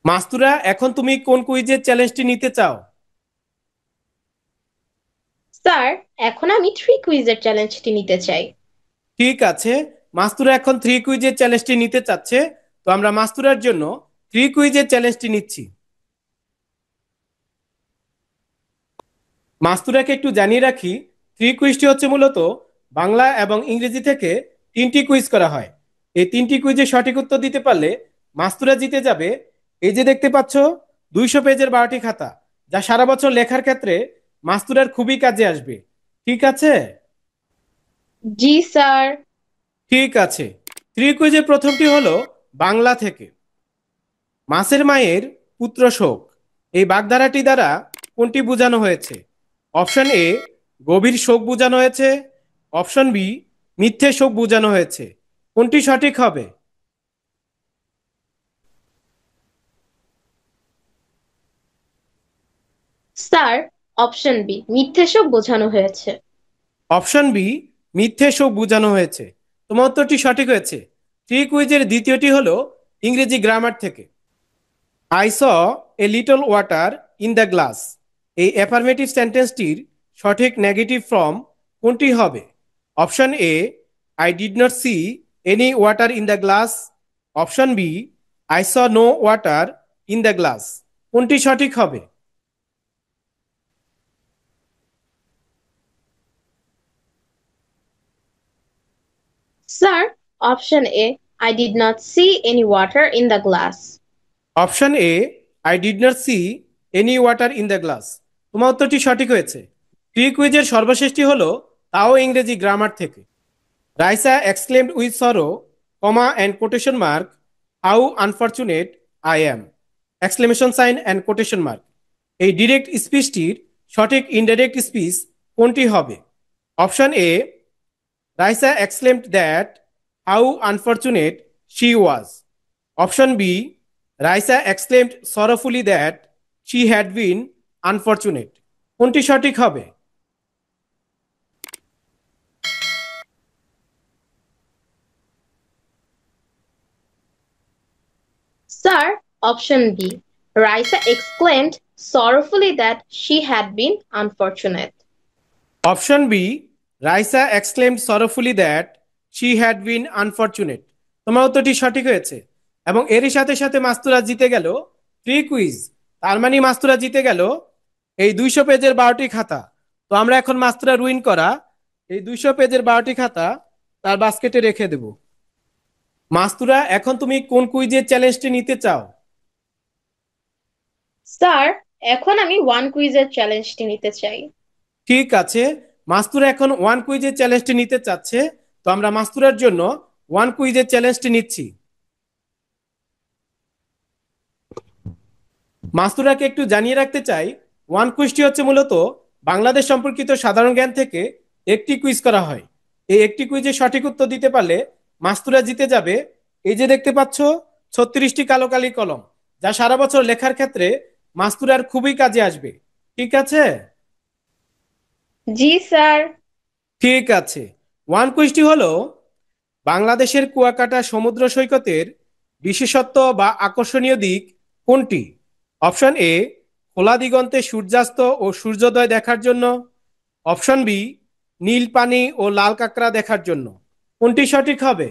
মাস্তুরা, এখন তুমি কোন কুইজের চ্যালেঞ্জটি নিতে চাও? স্যার, এখন আমি থ্রি কুইজের চ্যালেঞ্জটি নিতে চাই। ঠিক আছে, মাস্তুরা এখন থ্রি কুইজের চ্যালেঞ্জটি নিতে চাচ্ছে। তো আমরা মাস্তুরার জন্য থ্রি কুইজের চ্যালেঞ্জটি নিচ্ছি। মাস্তুরাকে একটু জানিয়ে রাখি, থ্রি কুইজটি হচ্ছে মূলত বাংলা এবং ইংরেজি থেকে তিনটি কুইজ করা হয়। এই তিনটি কুইজে সঠিক উত্তর দিতে পারলে মাস্তুরা জিতে যাবে। এই যে দেখতে পাচ্ছ, 200 পেজের 12টি খাতা, যা সারা বছর লেখার ক্ষেত্রে মাস্তুরার খুবই কাজে আসবে। ঠিক আছে? জি স্যার। ঠিক আছে। থ্রি কুইজের প্রথমটি হলো বাংলা থেকে। মাছের মায়ের পুত্র শোক, এই বাগধারাটি দ্বারা কোনটি বোঝানো হয়েছে? অপশন এ, গভীর শোক বোঝানো হয়েছে। অপশন বি, মিথ্যে শোক বোঝানো হয়েছে। কোনটি সঠিক হবে? স্যার, অপশন বি, মিথ্যে সব বোঝানো হয়েছে। অপশন বি, মিথ্যে শোক বোঝানো হয়েছে। তোমার উত্তরটি সঠিক হয়েছে। থ্রি কুইজের দ্বিতীয়টি হলো ইংরেজি গ্রামার থেকে। I saw a little water in the glass, এই অ্যাফার্মেটিভ সেন্টেন্সটির সঠিক নেগেটিভ ফর্ম কোনটি হবে? Option A, I did not see any water in the glass. Option B, I saw no water in the glass. কোনটি সঠিক হবে? Sir, option A, I did not see any water in the glass. Option A, I did not see any water in the glass. তোমার উত্তরটি সঠিক হয়েছে। Pre কুইজের সর্বশেষটি হলো তাও ইংরেজি গ্রামার থেকে। Raisa exclaimed with sorrow, comma and quotation mark, how unfortunate I am, exclamation sign and quotation mark. এই direct স্পিচটির সঠিক ইনডাইরেক্ট স্পিচ কোনটি হবে? Option A, Raisa exclaimed that how unfortunate she was. Option B, Raisa exclaimed sorrowfully that she had been unfortunate. কোনটি সঠিক হবে? Sir, option B, Raisa exclaimed sorrowfully that she had been unfortunate. Option B, Raisa exclaimed sorrowfully that she had been unfortunate. তোমার উত্তরটি সঠিক হয়েছে এবং এরই সাথে সাথে মাস্তুরা জিতে গেল ফ্রি কুইজ। তার মানে মাস্তুরা জিতে গেল এই 200 পেজের 12টি খাতা। তো আমরা এখন মাস্তুরা রুইন করা এই 200 পেজের 12টি খাতা তার বাস্কেটে রেখে দেব। মাস্তুরা, এখন তুমি কোন কুইজের চ্যালেঞ্জটি নিতে চাও? স্যার, এখন আমি ওয়ান কুইজের চ্যালেঞ্জটি নিতে চাই। ঠিক আছে, মাস্তুরা এখন ওয়ান কুইজের চ্যালেঞ্জটি নিতে চাচ্ছে। তো আমরা মাস্তুরার জন্য ওয়ান কুইজের চ্যালেঞ্জটি নিচ্ছি। মাস্তুরাকে একটু জানিয়ে রাখতে চাই, ওয়ান কুইজটি হচ্ছে মূলত বাংলাদেশ সম্পর্কিত সাধারণ জ্ঞান থেকে একটি কুইজ করা হয়। এই একটি কুইজে সঠিক উত্তর দিতে পারলে মাস্তুরা জিতে যাবে। এই যে দেখতে পাচ্ছ, 36টি কালো কালি কলম, যা সারা বছর লেখার ক্ষেত্রে মাস্তুরার খুবই কাজে আসবে। ঠিক আছে? জি স্যার। ঠিক আছে। ওয়ান কুইজটি হলো বাংলাদেশের কুয়াকাটা সমুদ্র সৈকতের বিশেষত্ব বা আকর্ষণীয় দিক কোনটি? অপশন এ, খোলা দিগন্তে সূর্যাস্ত ও সূর্যোদয় দেখার জন্য। অপশন বি, নীল পানি ও লাল কাঁকড়া দেখার জন্য। কোনটি সঠিক হবে?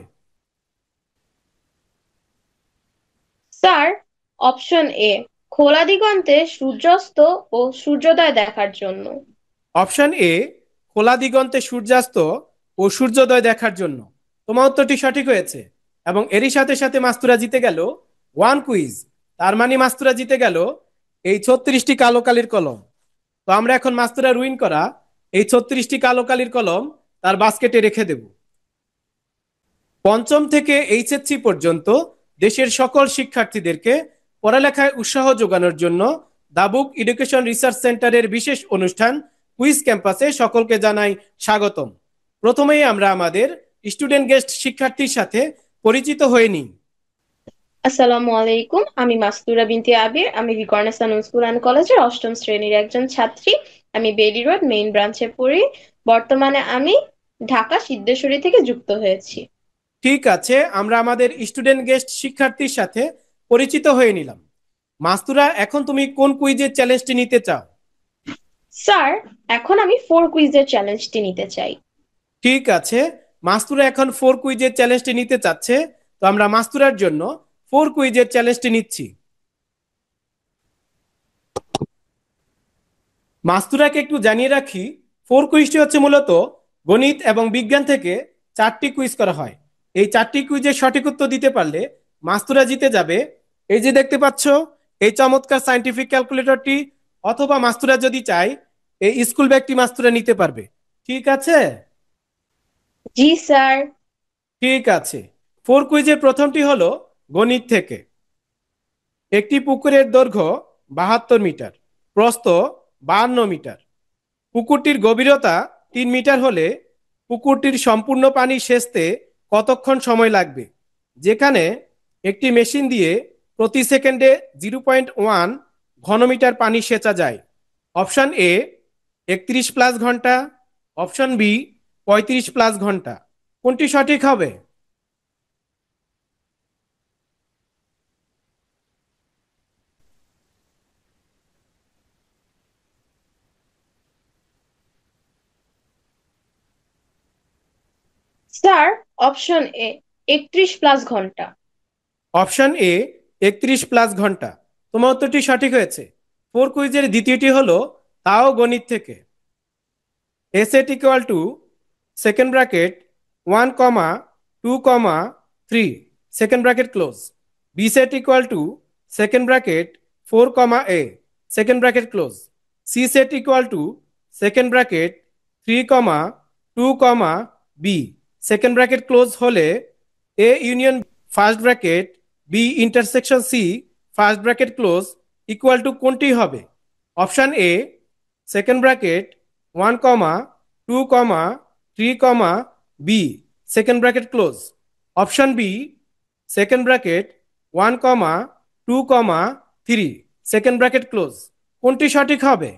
স্যার, অপশন এ, খোলা দিগন্তে সূর্যাস্ত ও সূর্যোদয় দেখার জন্য। অপশন এ, খোলা দিগন্তে সূর্যাস্ত ও সূর্যোদয় দেখার জন্য। তোমার উত্তরটি সঠিক হয়েছে এবং এরই সাথে সাথে মাস্তুরা জিতে গেল ওয়ান কুইজ। তার মানে মাস্তুরা জিতে গেল এই 36টি কালো কালির কলম। তো আমরা এখন মাস্তুরা রুইন করা এই 36টি কালো কালির কলম তার বাস্কেটে রেখে দেব। পঞ্চম থেকে এইচএসসি পর্যন্ত দেশের সকল শিক্ষার্থীদেরকে পড়ালেখায় উৎসাহ যোগানোর জন্য দ্য বুক এডুকেশন রিসার্চ সেন্টারের বিশেষ অনুষ্ঠান কুইজ ক্যাম্পাসে সকলকে জানাই স্বাগতম। প্রথমেই আমরা আমাদের স্টুডেন্ট গেস্ট শিক্ষার্থীর সাথে পরিচিত হয়ে নিই। আসসালামু আলাইকুম, আমি মাস্তুরা বিনতি আবির। আমি বিকর্ণেসন স্কুল অ্যান্ড কলেজের অষ্টম শ্রেণীর একজন ছাত্রী। আমি বেরি রোড মেইন ব্রাঞ্চে পড়ি। বর্তমানে আমি ঢাকা সিদ্ধেশ্বরী থেকে যুক্ত হয়েছি। ঠিক আছে, আমরা আমাদের স্টুডেন্ট গেস্ট শিক্ষার্থীর সাথে পরিচিত হয়ে নিলাম। মাস্তুরা, এখন তুমি কোন কুইজের চ্যালেঞ্জটি নিতে চাও? স্যার, এখন আমি 4 কুইজের চ্যালেঞ্জটি নিতে চাই। ঠিক আছে, মাস্তুরা এখন 4 কুইজের চ্যালেঞ্জটি নিতে চাচ্ছে। তো আমরা মাস্তুরার জন্য 4 কুইজের চ্যালেঞ্জটি নিচ্ছি। মাস্তুরাকে একটু জানিয়ে রাখি, 4 কুইজটি হচ্ছে মূলত গণিত এবং বিজ্ঞান থেকে 4টি কুইজ করা হয়। এই 4টি কুইজের সঠিক উত্তর দিতে পারলে মাস্তুরা জিতে যাবে এই যে দেখতে পাচ্ছ এই চমৎকার সায়েন্টিফিক ক্যালকুলেটরটি, অথবা মাস্তুরা যদি চায় এই স্কুল ব্যাগটি মাস্তুরা নিতে পারবে। ঠিক আছে? জি স্যার। ঠিক আছে। 4 কুইজের প্রথমটি হলো গণিত থেকে। একটি পুকুরের দৈর্ঘ্য 72 মিটার, প্রস্থ 52 মিটার। পুকুরটির গভীরতা 3 মিটার হলে পুকুরটির সম্পূর্ণ পানি সেচতে কতক্ষণ সময় লাগবে? যেখানে একটি মেশিন দিয়ে প্রতি সেকেন্ডে 0.1 ঘনমিটার পানি সেচা যায়। অপশন এ 31 প্লাস ঘন্টা, অপশন বি 35 প্লাস ঘন্টা। কোনটি সঠিক হবে? স্যার, অপশন এ, 31 প্লাস ঘন্টা। অপশন এ 31 প্লাস ঘন্টা। তোমার উত্তরটি সঠিক হয়েছে। 4 কুইজের দ্বিতীয়টি হলো তাও গণিত থেকে। a set equal to second bracket 1 comma 2 comma 3 second bracket close, b set equal to second bracket 4 comma a second bracket close, c set equal to second bracket 3 comma 2 comma b second bracket close হলে a union first bracket b intersection c first bracket close equal to কোনটি হবে? Option A second bracket 1 comma 2 comma 3 comma B second bracket close, option B second bracket 1 comma 2 comma 3 second bracket close. কোনটি সঠিক হবে?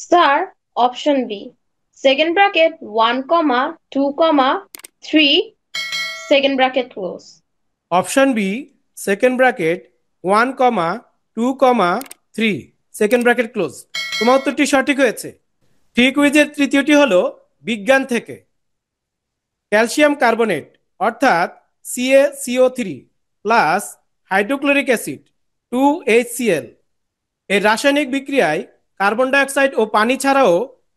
Sir, option B, second bracket 1, 2, 3 second bracket close. Option B second bracket 1 comma 2 comma 3 second bracket close. তোমার উত্তরটি সঠিক হয়েছে। ঠিক কুইজের তৃতীয়টি হলো বিজ্ঞান থেকে। ক্যালসিয়াম কার্বনেট অর্থাৎ CaCO3 plus hydrochloric acid 2HCl এর রাসায়নিক বিক্রিয়ায় কার্বন ডাইঅক্সাইড ও পানি ছাড়াও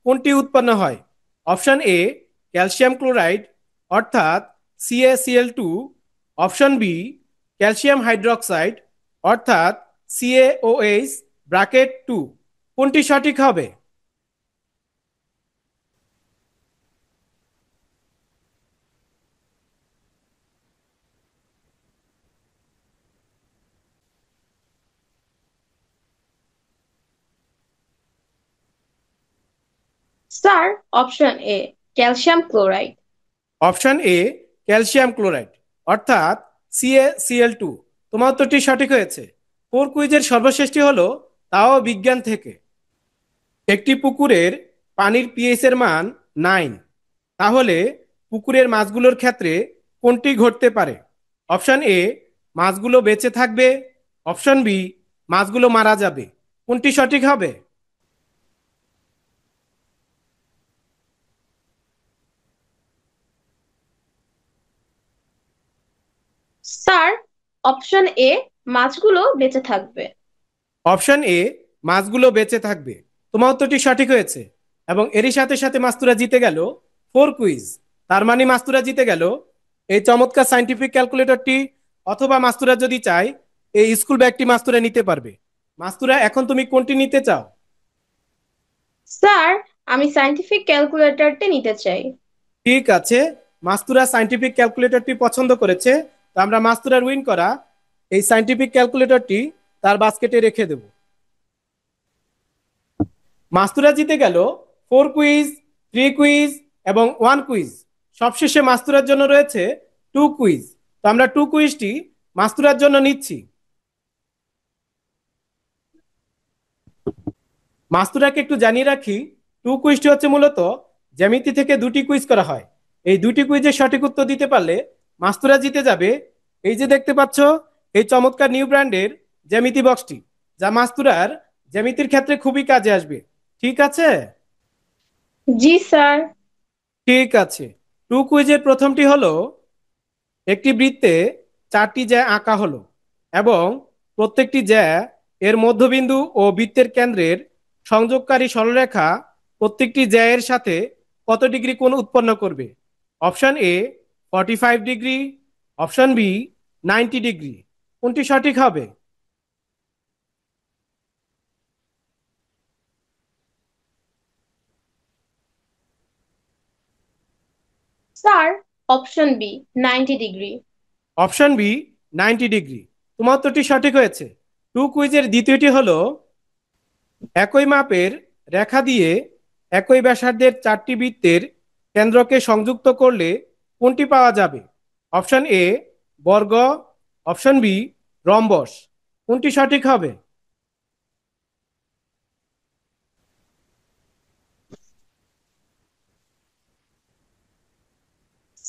কোনটি উৎপন্ন হয়? অপশন এ ক্যালসিয়াম ক্লোরাইড অর্থাৎ CaCl2, option B calcium hydroxide অর্থাৎ CaOH ব্র্যাকেট 2। কোনটি সঠিক হবে? Sir, option A, calcium chloride. Option A calcium chloride অর্থাৎ CaCl2। তোমার উত্তরটি সঠিক হয়েছে। 4 কুইজের সর্বশেষটি হলো তাও বিজ্ঞান থেকে। একটি পুকুরের পানির পিএইচ এর মান 9, তাহলে পুকুরের মাছগুলোর ক্ষেত্রে কোনটি ঘটতে পারে? অপশন এ মাছগুলো বেঁচে থাকবে, অপশন বি মাছগুলো মারা যাবে। কোনটি সঠিক হবে? স্যার, অপশন এ, মাছগুলো বেঁচে থাকবে। অপশন এ মাছগুলো বেঁচে থাকবে। তোমার উত্তরটি সঠিক হয়েছে এবং এরই সাথে সাথে মাস্তুরা জিতে গেল 4 কুইজ। তার মানে মাস্তুরা জিতে গেল এই চমৎকার সায়েন্টিফিক ক্যালকুলেটরটি, অথবা মাস্তুরা যদি চায় এই স্কুল ব্যাগটি মাস্তুরা নিতে পারবে। মাস্তুরা, এখন তুমি কোনটি নিতে চাও? স্যার, আমি সায়েন্টিফিক ক্যালকুলেটরটি নিতে চাই। ঠিক আছে, মাস্তুরা সায়েন্টিফিক ক্যালকুলেটরটি পছন্দ করেছে। তো আমরা মাস্তুরার উইন করা এই সায়েন্টিফিক ক্যালকুলেটরটি তার বাস্কেটে রেখে দেব। মাস্তুরা জিতে গেল 4 কুইজ, 3 কুইজ এবং 1 কুইজ। সবশেষে মাস্তুরার জন্য রয়েছে 2 কুইজ। তো আমরা 2 কুইজটি মাস্তুরার জন্য নিচ্ছি। মাস্তুরাকে একটু জানিয়ে রাখি, টু কুইজটি হচ্ছে মূলত জ্যামিতি থেকে দুটি কুইজ করা হয়। এই দুটি কুইজের সঠিক উত্তর দিতে পারলে মাস্তুরা জিতে যাবে এই যে দেখতে পাচ্ছ এই চমৎকার নিউ ব্র্যান্ডের জ্যামিতি বক্সটি, যা মাস্তুরার জ্যামিতির ক্ষেত্রে খুবই কাজে আসবে। ঠিক আছে? জি স্যার। ঠিক আছে। টু কুইজের প্রথমটি হলো, একটি বৃত্তে চারটি জ্যা আঁকা হলো এবং প্রত্যেকটি জ্যা এর মধ্যবিন্দু ও বৃত্তের কেন্দ্রের সংযোগকারী সরলরেখা প্রত্যেকটি জ্যা এর সাথে কত ডিগ্রি কোণ উৎপন্ন করবে? Option A 45 degree, option B 90 degree. কোনটি সঠিক হবে? Sir, option B, 90 degree. Option B 90 degree. তোমার উত্তরটি সঠিক হয়েছে। টু কুইজের দ্বিতীয়টি হলো, একই মাপের রেখা দিয়ে একই ব্যাসার্ধের চারটি বৃত্তের কেন্দ্রকে সংযুক্ত করলে কোনটি পাওয়া যাবে? অপশন এ বর্গ, অপশন বি রম্বস। কোনটি সঠিক হবে?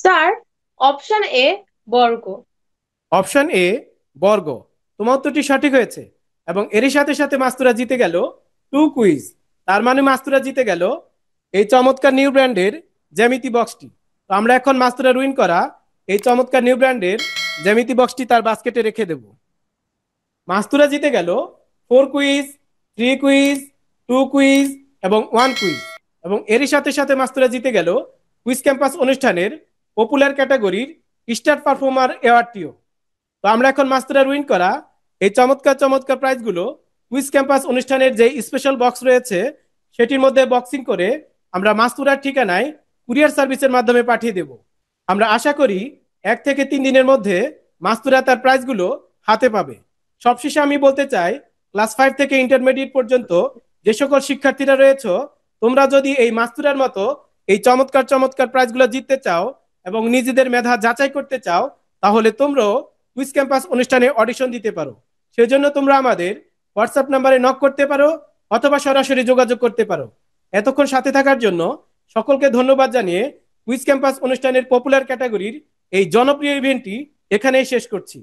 স্যার, অপশন এ, বর্গ। অপশন এ বর্গ। তোমার উত্তরটি সঠিক হয়েছে এবং এরই সাথে সাথে মাস্তুরা জিতে গেল টু কুইজ। তার মানে মাস্তুরা জিতে গেল এই চমৎকার নিউ ব্র্যান্ডের জ্যামিতি বক্সটি। তো আমরা এখন মাস্তুরা উইন করা এই চমৎকার নিউ ব্র্যান্ডের জ্যামিতি বক্সটি তার বাস্কেটে রেখে দেব। মাস্তুরা জিতে গেল four quiz, three quiz, two quiz এবং ওয়ান কুইজ। এবং এরই সাথে সাথে মাস্তুরা জিতে গেল কুইজ ক্যাম্পাস অনুষ্ঠানের পপুলার ক্যাটাগরির স্টার পারফর্মার অ্যাওয়ার্ডটিও। তো আমরা এখন মাস্তুরা উইন করা এই চমৎকার চমৎকার প্রাইজগুলো কুইজ ক্যাম্পাস অনুষ্ঠানের যে স্পেশাল বক্স রয়েছে সেটির মধ্যে বক্সিং করে আমরা মাস্তুরার ঠিকানায় কুরিয়ার সার্ভিসের মাধ্যমে পাঠিয়ে দেব। আমরা আশা করি 1 থেকে 3 দিনের মধ্যে মাস্তুরা তার প্রাইজগুলো হাতে পাবে। সবশেষে আমি বলতে চাই, ক্লাস 5 থেকে ইন্টারমিডিয়েট পর্যন্ত যে সকল শিক্ষার্থীরা রয়েছে, তোমরা যদি এই মাস্তুরার মতো এই চমৎকার চমৎকার প্রাইজগুলো জিততে চাও এবং নিজেদের মেধা যাচাই করতে চাও, তাহলে তোমরাও কুইজ ক্যাম্পাস অনুষ্ঠানে অডিশন দিতে পারো। সেজন্য তোমরা আমাদের হোয়াটসঅ্যাপ নাম্বারে নক করতে পারো অথবা সরাসরি যোগাযোগ করতে পারো। এতক্ষণ সাথে থাকার জন্য সকলকে ধন্যবাদ জানিয়ে কুইজ ক্যাম্পাস অনুষ্ঠানের পপুলার ক্যাটাগরির এই জনপ্রিয় ইভেন্টটি এখানেই শেষ করছি।